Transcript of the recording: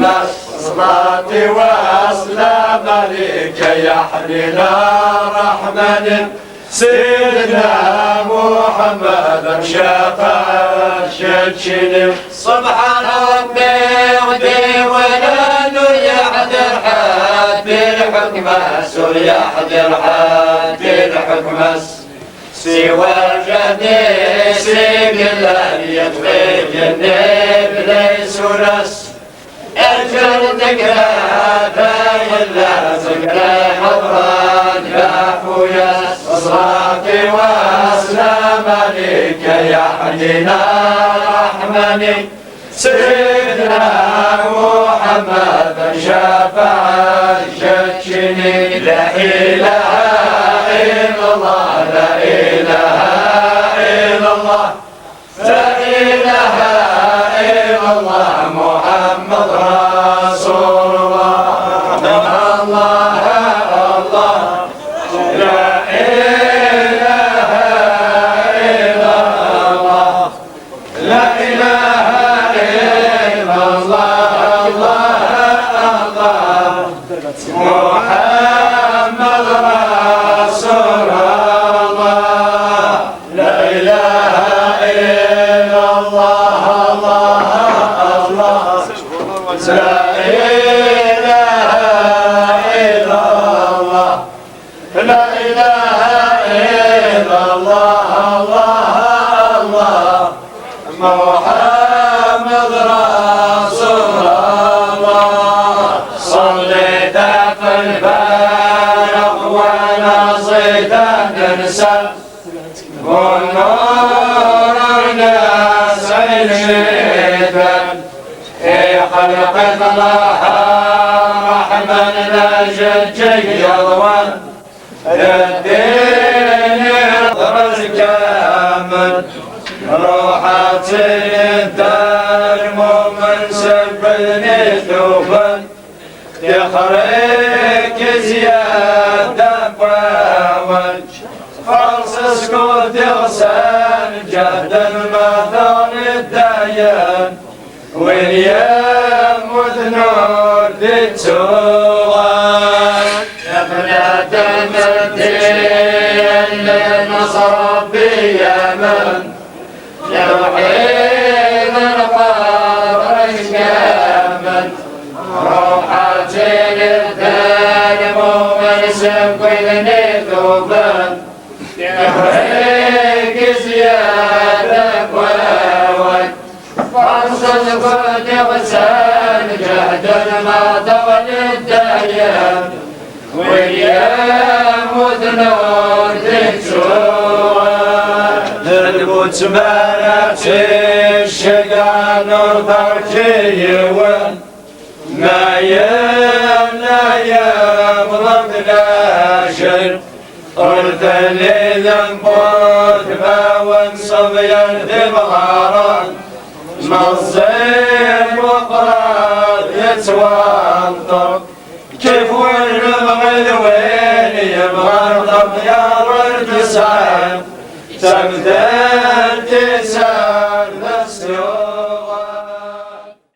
الصلاة والسلام عليك يا حنين الرحمن سيدنا محمد شفاع الشتشين. سبحان ربي ودي ولد يحضر حد الحكم يحضر حد الحكم سوى الجدي سيقل يطغي جنب ليس ونس اجل ذكرى فإلا ذكرى حضران يا خويا. الصلاة والسلام عليك يا حنين الرحمن سيدنا محمد شفاع الشتشين. لا إله إلا الله لا إله إلا الله لا إله إلا الله محمد رسول الله. الله الله لا إله إلا الله لا إله إلا الله الله الله محمد رسول الله. لا إله إلا الله الله الله لا إله إلا الله لا إله إلا الله الله الله محمد رسول الله. صليت في الفارق ونصيت تنسى والنور الناس عينيتا في خلق الله رحمن نجد يضوان للدين يضرج كامل روحتي الدار مؤمن سبني ثوبا يخريك زيادة بوان خلص سكوت غسان جهد المثل الديان وين يموت نور تتوغان. يا بنات المدين نصر بيمن يوحيد القبر كامل روحتي للدار مؤمن سبني ثوبان يخريك زيادة بوان فرصة قد غسان جهد المطول الديان ويموت نور تكسوان. نربط منات الشقا نور فرجيوان ما يمنع يبرد ناشر قلت لي ذنبوت ما وانصب يرضي بغاران مصير وقرار يتوانطر كيف وين الغلوين يبغى الخطيار والجسام تمثل تسام